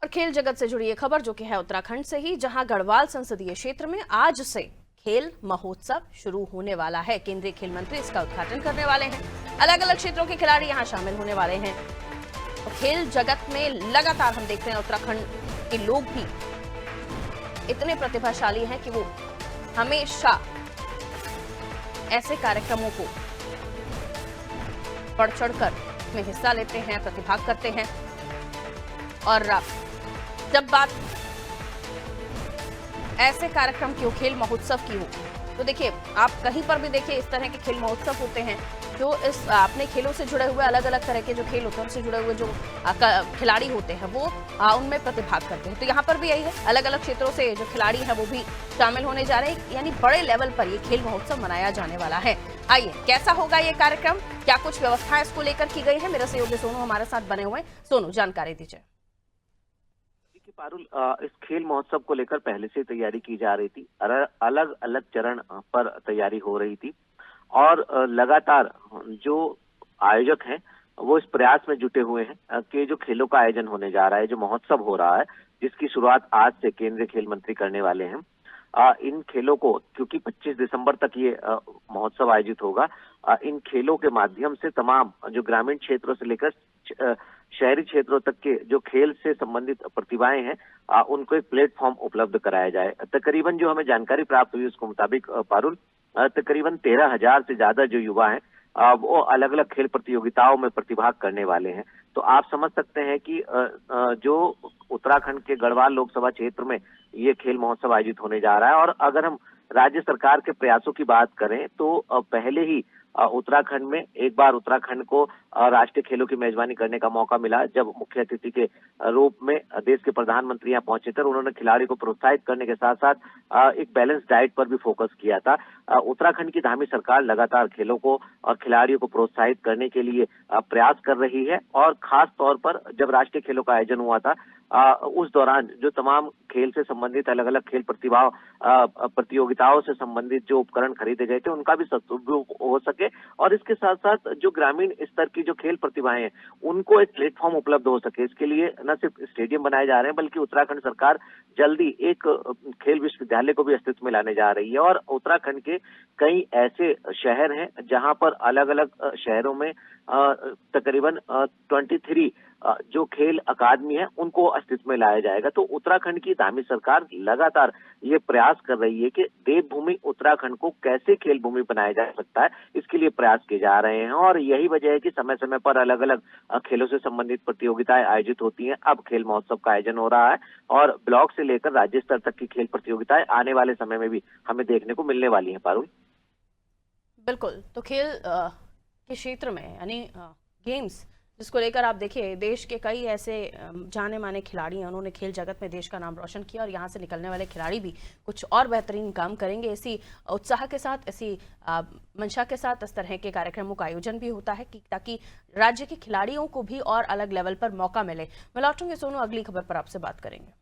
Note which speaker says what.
Speaker 1: खेल जगत से जुड़ी ये खबर जो कि है उत्तराखंड से ही, जहां गढ़वाल संसदीय क्षेत्र में आज से खेल महोत्सव शुरू होने वाला है। केंद्रीय खेल मंत्री इसका उद्घाटन करने वाले हैं। अलग अलग क्षेत्रों के खिलाड़ी यहां शामिल होने वाले हैं। तो खेल जगत में लगातार हम देख रहे हैं उत्तराखंड के लोग भी इतने प्रतिभाशाली हैं कि वो हमेशा ऐसे कार्यक्रमों को बढ़ चढ़कर में हिस्सा लेते हैं, प्रतिभाग करते हैं। और जब बात ऐसे कार्यक्रम की हो, खेल महोत्सव की हो, तो देखिए आप कहीं पर भी देखिए इस तरह के खेल महोत्सव होते हैं जो इस अपने खेलों से जुड़े हुए अलग अलग तरह के जो खेल होते हैं उनसे जुड़े हुए जो खिलाड़ी होते हैं वो उनमें प्रतिभाग करते हैं। तो यहाँ पर भी यही है, अलग अलग क्षेत्रों से जो खिलाड़ी हैं वो भी शामिल होने जा रहे हैं, यानी बड़े लेवल पर ये खेल महोत्सव मनाया जाने वाला है। आइए, कैसा होगा ये कार्यक्रम, क्या कुछ व्यवस्थाएं इसको लेकर की गई है, मेरे सहयोगी सोनू हमारे साथ बने हुए। सोनू, जानकारी दीजिए।
Speaker 2: पारुल, इस खेल महोत्सव को लेकर पहले से तैयारी की जा रही थी। अलग अलग चरण पर तैयारी हो रही थी और लगातार जो आयोजक हैं वो इस प्रयास में जुटे हुए हैं कि जो खेलों का आयोजन होने जा रहा है, जो महोत्सव हो रहा है, जिसकी शुरुआत आज से केंद्रीय खेल मंत्री करने वाले हैं। इन खेलों को, क्योंकि 25 दिसंबर तक ये महोत्सव आयोजित होगा, इन खेलों के माध्यम से तमाम जो ग्रामीण क्षेत्रों से लेकर शहरी क्षेत्रों तक के जो खेल से संबंधित प्रतिभाएं हैं उनको एक प्लेटफॉर्म उपलब्ध कराया जाए। तकरीबन जो हमें जानकारी प्राप्त हुई उसके मुताबिक पारुल, तकरीबन 13,000 से ज्यादा जो युवा हैं वो अलग अलग खेल प्रतियोगिताओं में प्रतिभाग करने वाले हैं। तो आप समझ सकते हैं कि जो उत्तराखंड के गढ़वाल लोकसभा क्षेत्र में ये खेल महोत्सव आयोजित होने जा रहा है। और अगर हम राज्य सरकार के प्रयासों की बात करें तो पहले ही उत्तराखंड में एक बार उत्तराखंड को राष्ट्रीय खेलों की मेजबानी करने का मौका मिला, जब मुख्य अतिथि के रूप में देश के प्रधानमंत्री यहाँ पहुंचे थे। उन्होंने खिलाड़ी को प्रोत्साहित करने के साथ साथ एक बैलेंस डाइट पर भी फोकस किया था। उत्तराखंड की धामी सरकार लगातार खेलों को और खिलाड़ियों को प्रोत्साहित करने के लिए प्रयास कर रही है। और खास तौर पर जब राष्ट्रीय खेलों का आयोजन हुआ था उस दौरान जो तमाम खेल से संबंधित अलग अलग खेल प्रतियोगिताओं से संबंधित जो उपकरण खरीदे गए थे उनका भी सदुपयोग हो सके और इसके साथ साथ जो ग्रामीण स्तर की जो खेल प्रतिभाएं हैं उनको एक प्लेटफॉर्म उपलब्ध हो सके। इसके लिए न सिर्फ स्टेडियम बनाए जा रहे हैं बल्कि उत्तराखंड सरकार जल्दी एक खेल विश्वविद्यालय को भी अस्तित्व में लाने जा रही है। और उत्तराखंड के कई ऐसे शहर हैं जहां पर अलग अलग शहरों में तकरीबन 23 जो खेल अकादमी है उनको अस्तित्व में लाया जाएगा। तो उत्तराखंड की धामी सरकार लगातार ये प्रयास कर रही है कि देवभूमि उत्तराखंड को कैसे खेल भूमि बनाया जा सकता है, इसके लिए प्रयास किए जा रहे हैं। और यही वजह है कि समय समय पर अलग अलग खेलों से संबंधित प्रतियोगिताएं आयोजित होती हैं। अब खेल महोत्सव का आयोजन हो रहा है और ब्लॉक से लेकर राज्य स्तर तक की खेल प्रतियोगिताएं आने वाले समय में भी हमें देखने को मिलने वाली है। पारुल,
Speaker 1: बिल्कुल, तो खेल के क्षेत्र में यानी गेम्स जिसको लेकर आप देखिए देश के कई ऐसे जाने माने खिलाड़ी हैं, उन्होंने खेल जगत में देश का नाम रोशन किया और यहाँ से निकलने वाले खिलाड़ी भी कुछ और बेहतरीन काम करेंगे। इसी उत्साह के साथ, इसी मंशा के साथ इस तरह के कार्यक्रमों का आयोजन भी होता है कि ताकि राज्य के खिलाड़ियों को भी और अलग लेवल पर मौका मिले। मैं लौटूंगी सोनू, अगली खबर पर आपसे बात करेंगे।